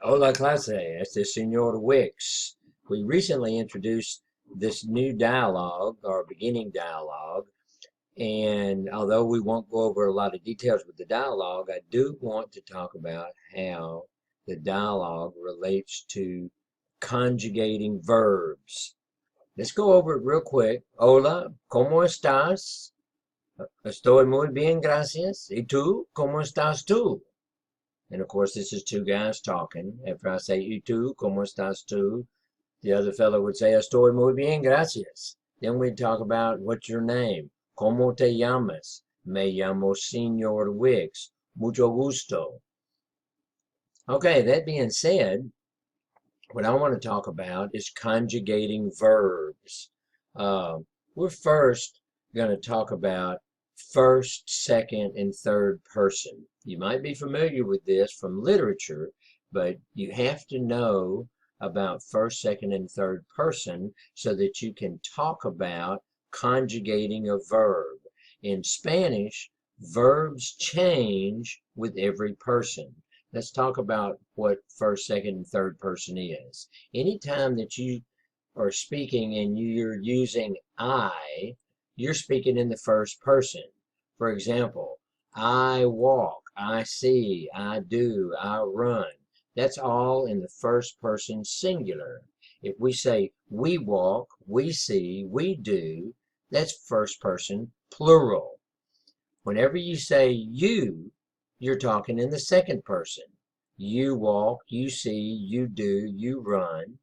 Hola clase, este es Señor Wicks. We recently introduced this new dialogue, or beginning dialogue, and although we won't go over a lot of details with the dialogue, I do want to talk about how the dialogue relates to conjugating verbs. Let's go over it real quick. Hola, ¿cómo estás? Estoy muy bien, gracias. ¿Y tú? ¿Cómo estás tú? And of course, this is two guys talking. After I say, ¿Y tú? ¿Cómo estás tú? The other fellow would say, Estoy muy bien, gracias. Then we'd talk about, what's your name? ¿Cómo te llamas? Me llamo Señor Wicks. Mucho gusto. Okay, that being said, what I want to talk about is conjugating verbs. We're first going to talk about first, second, and third person. You might be familiar with this from literature, but you have to know about first, second, and third person so that you can talk about conjugating a verb. In Spanish, verbs change with every person. Let's talk about what first, second, and third person is. Anytime that you are speaking and you're using I, you're speaking in the first person. For example, I walk, I see, I do, I run. That's all in the first person singular. If we say we walk, we see, we do, that's first person plural. Whenever you say you, you're talking in the second person. You walk, you see, you do, you run.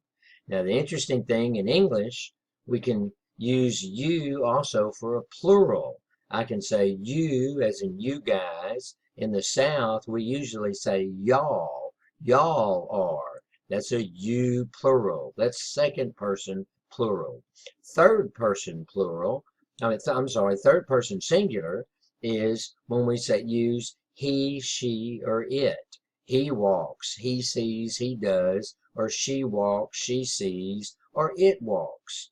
Now, the interesting thing in English, we can use you also for a plural. I can say you as in you guys. In the South, we usually say y'all. Y'all are. That's a you plural. That's second person plural. Third person plural, I'm sorry, third person singular is when we say use he, she, or it. He walks, he sees, he does, or she walks, she sees, or it walks.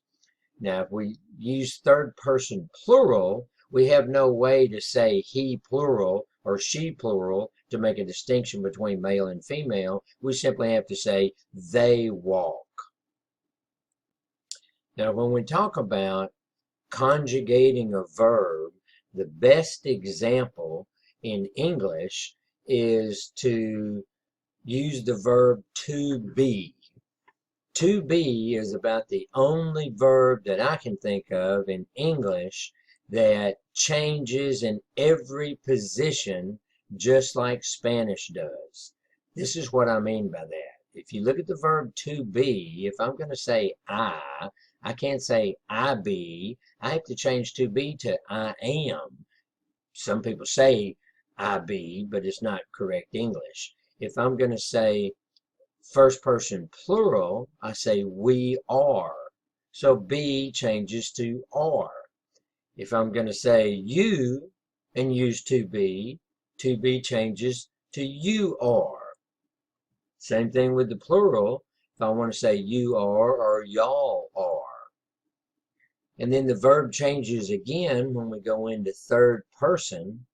Now, if we use third person plural, we have no way to say he plural or she plural to make a distinction between male and female. We simply have to say they walk. Now, when we talk about conjugating a verb, the best example in English is to use the verb to be. To be is about the only verb that I can think of in English that changes in every position just like Spanish does. This is what I mean by that. If you look at the verb to be, if I'm going to say I can't say I be. I have to change to be to I am. Some people say I be, but it's not correct English. If I'm going to say first person plural, I say we are. So be changes to are. If I'm going to say you and use to be changes to you are. Same thing with the plural. If I want to say you are or y'all are. And then the verb changes again when we go into third person.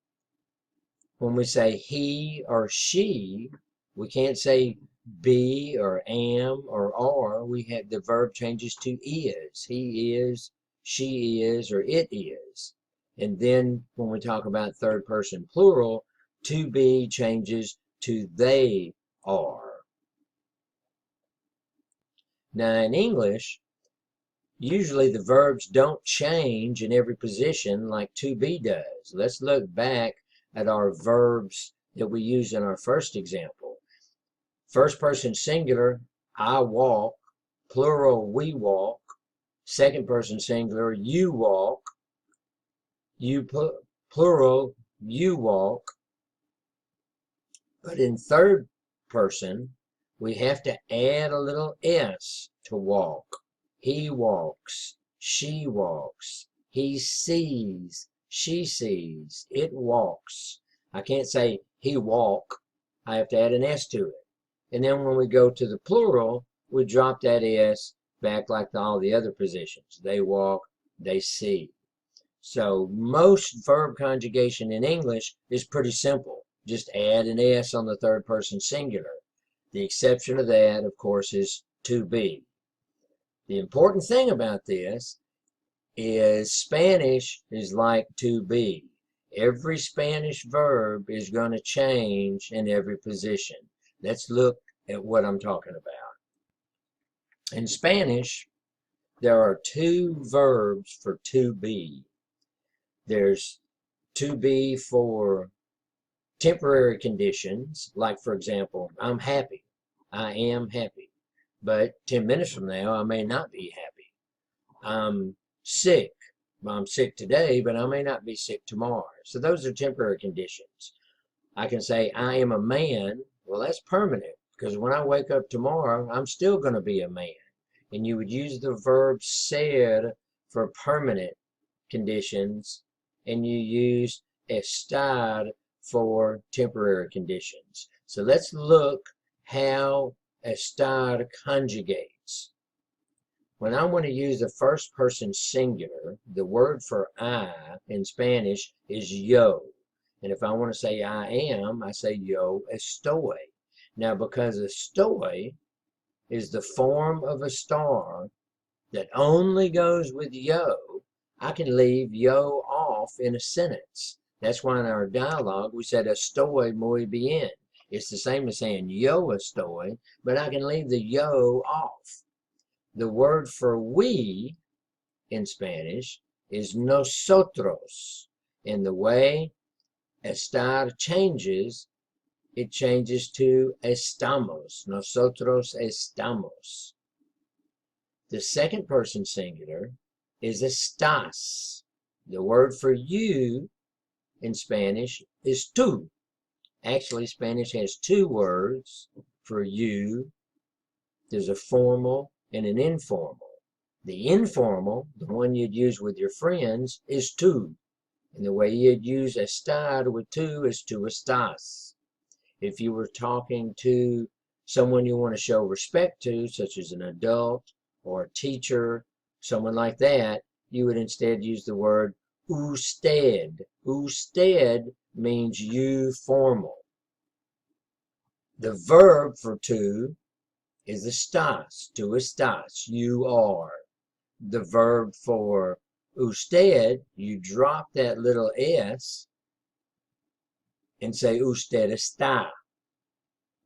When we say he or she, we can't say be or am or are. We have the verb changes to is. He is, she is, or it is. And then when we talk about third person plural, to be changes to they are. Now in English, usually the verbs don't change in every position like to be does. Let's look back at our verbs that we used in our first example. First person singular, I walk. Plural, we walk. Second person singular, you walk. You plural, you walk. But in third person, we have to add a little s to walk. He walks, she walks, he sees, she sees, it walks. I can't say he walk. I have to add an s to it. And then when we go to the plural, we drop that s back like all the other positions. They walk, they see. So most verb conjugation in English is pretty simple. Just add an s on the third person singular. The exception of that, of course, is to be. The important thing about this is Spanish is like to be. Every Spanish verb is going to change in every position. Let's look at what I'm talking about. In Spanish, there are two verbs for to be. There's to be for temporary conditions, like, for example, I'm happy. I am happy. But 10 minutes from now, I may not be happy. I'm sick. I'm sick today, but I may not be sick tomorrow. So those are temporary conditions. I can say I am a man. Well, that's permanent, because when I wake up tomorrow, I'm still going to be a man. And you would use the verb ser for permanent conditions, and you use estar for temporary conditions. So let's look how estar conjugates. When I want to use the first person singular, the word for I in Spanish is yo. And if I want to say I am, I say yo estoy. Now, because estoy is the form of a star that only goes with yo, I can leave yo off in a sentence. That's why in our dialogue we said estoy muy bien. It's the same as saying yo estoy, but I can leave the yo off. The word for we in Spanish is nosotros. And the way estar changes, it changes to estamos. Nosotros estamos. The second person singular is estás. The word for you in Spanish is tú. Actually, Spanish has two words for you. There's a formal and an informal. The informal, the one you'd use with your friends, is tú. And the way you'd use estar with tú is tú estás. If you were talking to someone you want to show respect to, such as an adult or a teacher, someone like that, you would instead use the word usted. Usted means you formal. The verb for tú is estás. Tú estás. You are. The verb for usted, you drop that little s and say usted está.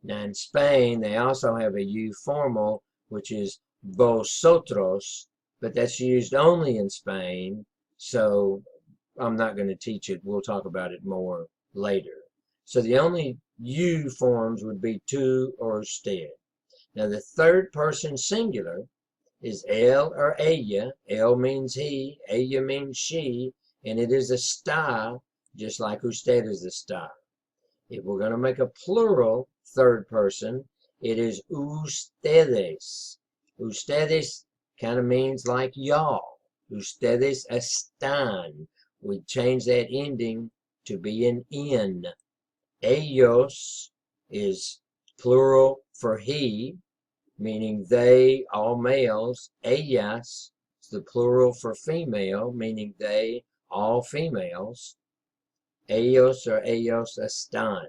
Now in Spain, they also have a you formal, which is vosotros, but that's used only in Spain, so I'm not going to teach it. We'll talk about it more later. So the only you forms would be tú or usted. Now the third person singular is él or ella. Él means he, ella means she, and it is está, just like usted is está. If we're going to make a plural third person, it is ustedes. Ustedes kind of means like y'all. Ustedes están. We change that ending to be an N. Ellos is plural for he, meaning they, all males. Ellas is the plural for female, meaning they, all females. Ellos or ellos están.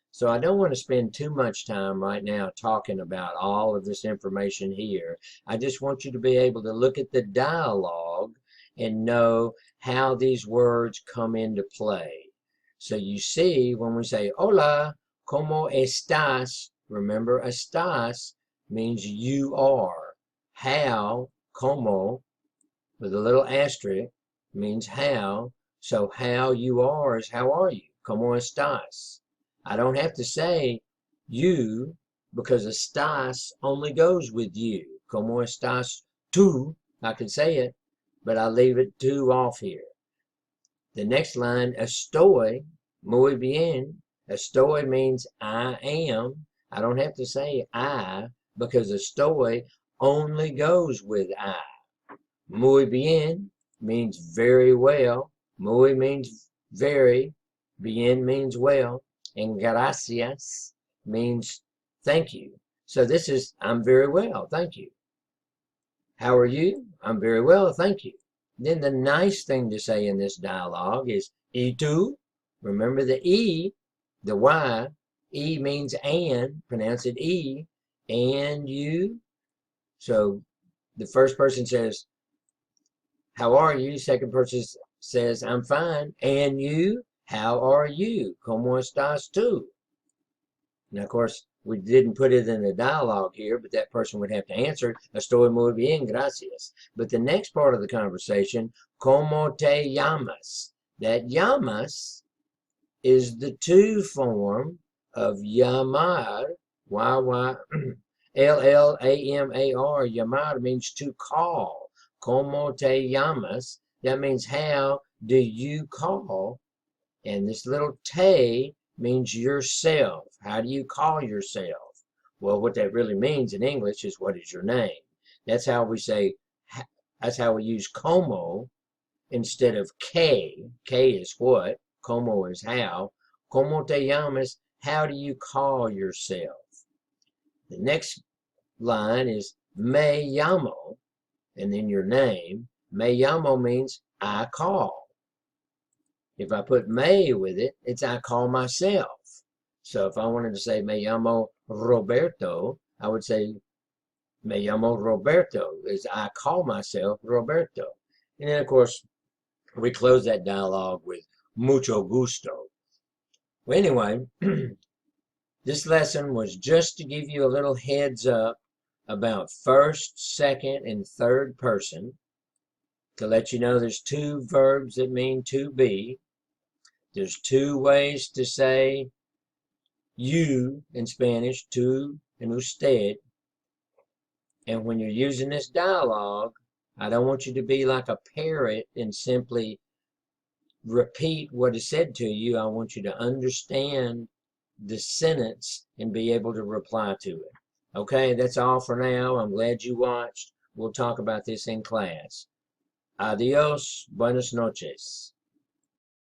So I don't want to spend too much time right now talking about all of this information here. I just want you to be able to look at the dialogue and know how these words come into play. So you see, when we say, hola, ¿cómo estás? Remember, estás means you are. How, como, with a little asterisk, means how. So how you are is how are you? ¿Cómo estás? I don't have to say you, because estás only goes with you. ¿Cómo estás tú? I can say it, but I leave it tú off here. The next line, estoy, muy bien. Estoy means I am. I don't have to say I, because estoy only goes with I. Muy bien means very well. Muy means very. Bien means well. And gracias means thank you. So this is, I'm very well, thank you. How are you? I'm very well, thank you. Then the nice thing to say in this dialogue is y tú. Remember the E, the Y, E means and, pronounce it E, and you. So the first person says, how are you? Second person says, I'm fine. And you? How are you? ¿Cómo estás tú? Now, of course, we didn't put it in the dialogue here, but that person would have to answer, estoy muy bien, gracias. But the next part of the conversation, ¿Cómo te llamas? That llamas is the to form of llamar, L-L-A-M-A-R. Llamar means to call. ¿Cómo te llamas? That means how do you call? And this little te means yourself. How do you call yourself? Well, what that really means in English is, what is your name? That's how we say, that's how we use como instead of que. Que is what, como is how. ¿Cómo te llamas? How do you call yourself? The next line is me llamo, and then your name. Me llamo means I call. If I put me with it, it's I call myself. So if I wanted to say me llamo Roberto, I would say me llamo Roberto, is I call myself Roberto. And then, of course, we close that dialogue with mucho gusto. Well, anyway, this lesson was just to give you a little heads up about first, second, and third person, to let you know there's two verbs that mean to be. There's two ways to say you in Spanish, tú and usted. And when you're using this dialogue, I don't want you to be like a parrot and simply repeat what is said to you. I want you to understand the sentence and be able to reply to it. Okay, that's all for now. I'm glad you watched. We'll talk about this in class. Adios, buenas noches.